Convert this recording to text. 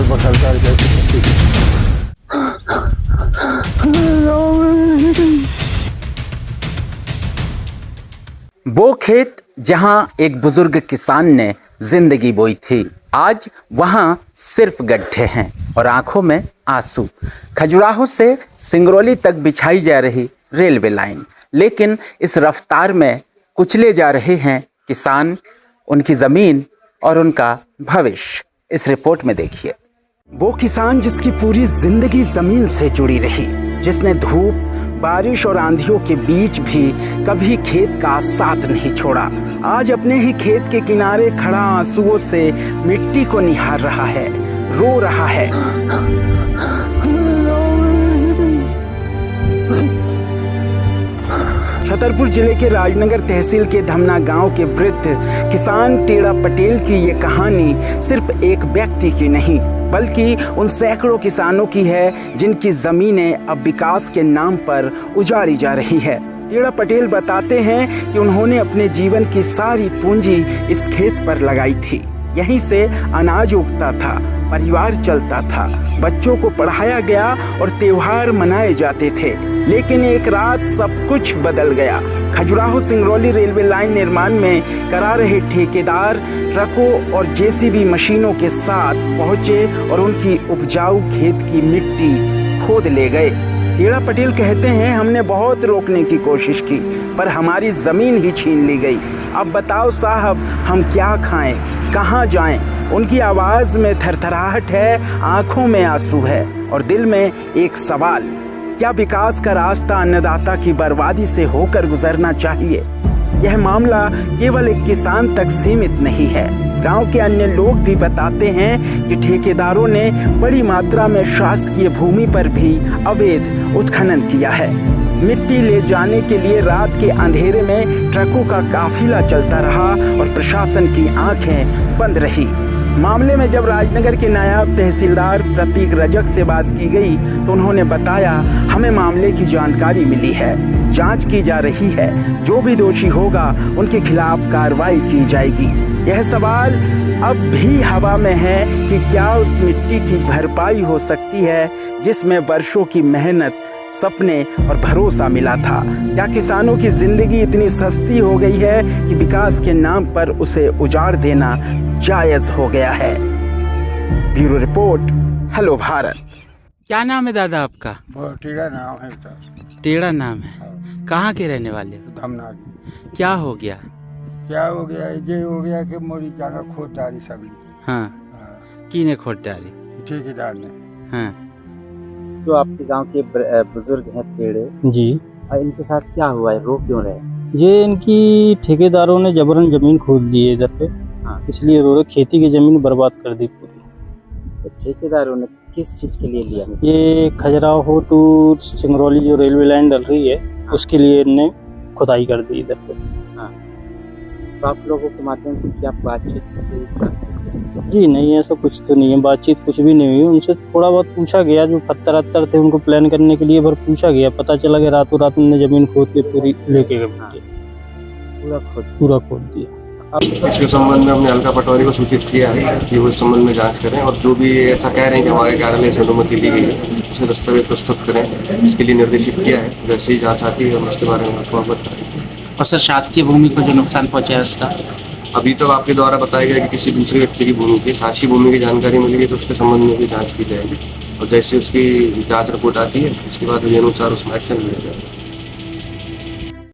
पकड़ता है कैसे वो खेत जहां एक बुजुर्ग किसान ने जिंदगी बोई थी, आज वहां सिर्फ गड्ढे हैं और आंखों में आंसू। खजुराहो से सिंगरौली तक बिछाई जा रही रेलवे लाइन, लेकिन इस रफ्तार में कुचले जा रहे हैं किसान, उनकी जमीन और उनका भविष्य। इस रिपोर्ट में देखिए। वो किसान जिसकी पूरी जिंदगी जमीन से जुड़ी रही, जिसने धूप, बारिश और आंधियों के बीच भी कभी खेत का साथ नहीं छोड़ा, आज अपने ही खेत के किनारे खड़ा आंसुओं से मिट्टी को निहार रहा है, रो रहा है। छतरपुर जिले के राजनगर तहसील के धमना गांव के वृद्ध किसान टेड़ा पटेल की ये कहानी सिर्फ एक व्यक्ति की नहीं, बल्कि उन सैकड़ों किसानों की है जिनकी जमीनें अब विकास के नाम पर उजाड़ी जा रही है। टेड़ा पटेल बताते हैं कि उन्होंने अपने जीवन की सारी पूंजी इस खेत पर लगाई थी। यहीं से अनाज उगता था, परिवार चलता था, बच्चों को पढ़ाया गया और त्योहार मनाए जाते थे। लेकिन एक रात सब कुछ बदल गया। खजुराहो सिंगरौली रेलवे लाइन निर्माण में करा रहे ठेकेदार ट्रकों और जेसीबी मशीनों के साथ पहुंचे और उनकी उपजाऊ खेत की मिट्टी खोद ले गए। टेड़ा पटेल कहते हैं, हमने बहुत रोकने की कोशिश की पर हमारी जमीन ही छीन ली गई। अब बताओ साहब, हम क्या खाएं, कहां जाएं? उनकी आवाज में थरथराहट है, आंखों में आंसू है और दिल में एक सवाल, क्या विकास का रास्ता अन्नदाता की बर्बादी से होकर गुजरना चाहिए? यह मामला केवल एक किसान तक सीमित नहीं है। गांव के अन्य लोग भी बताते हैं कि ठेकेदारों ने बड़ी मात्रा में शासकीय भूमि पर भी अवैध उत्खनन किया है। मिट्टी ले जाने के लिए रात के अंधेरे में ट्रकों का काफिला चलता रहा और प्रशासन की आंखें बंद रही। मामले में जब राजनगर के नायब तहसीलदार प्रतीक रजक से बात की गई तो उन्होंने बताया, हमें मामले की जानकारी मिली है, जांच की जा रही है, जो भी दोषी होगा उनके खिलाफ कार्रवाई की जाएगी। यह सवाल अब भी हवा में है कि क्या उस मिट्टी की भरपाई हो सकती है जिसमें वर्षों की मेहनत, सपने और भरोसा मिला था? क्या किसानों की जिंदगी इतनी सस्ती हो गई है कि विकास के नाम पर उसे उजाड़ देना जायज हो गया है? Bureau report, hello Bharat. क्या नाम है दादा आपका? टेड़ा नाम है सर। टेड़ा नाम है। कहाँ के रहने वाले हो? धमना की। क्या हो गया? क्या हो गया? ये हो गया कि मोरी जाना खोद डाली सभी। हाँ, किने खोद डाली? ठेकेदार ने। हाँ। जो आपके गांव के बुजुर्ग हैं टेड़े जी, और इनके साथ क्या हुआ है, रो क्यों रहे? ये इनकी ठेकेदारों ने जबरन जमीन खोद दी है इधर पे। हाँ। इसलिए रो रहे, खेती की जमीन बर्बाद कर दी पूरी। तो ठेकेदारों ने किस चीज के लिए लिया? ये खजुराहो टू सिंगरौली जो रेलवे लाइन डल रही है, उसके लिए इनने खुदाई कर दी इधर पे। हाँ। तो आप लोगों के माध्यम से क्या बातचीत? जी नहीं, ऐसा कुछ तो नहीं है, बातचीत कुछ भी नहीं हुई। उनसे थोड़ा बहुत पूछा गया, जो पत्थर थे उनको प्लान करने के लिए, पर पूछा गया, पता चला कि रातों रात उन्होंने जमीन खोद के पूरी लेके गए, पूरा खोद दिया। इसके संबंध में हमने हल्का पटवारी को सूचित किया है कि वो इस संबंध में जांच करें और जो भी ऐसा कह रहे हैं कि हमारे कार्यालय से अनुमति ली गई है, इसके दस्तावेज प्रस्तुत करें, इसके लिए निर्देशित किया है। जैसे ही जांच आती है हम उसके बारे में आपको अवगत करेंगे। और सर, शासकीय भूमि को जो नुकसान पहुंचा है उसका? अभी तो आपके द्वारा बताया गया कि किसी दूसरे व्यक्ति की भूमि की, शासकीय भूमि की जानकारी मिलेगी तो उसके संबंध में भी जांच की जाएगी और जैसे उसकी जांच रिपोर्ट आती है उसके बाद ये अनुसार उसमें एक्शन लिया जाएगा।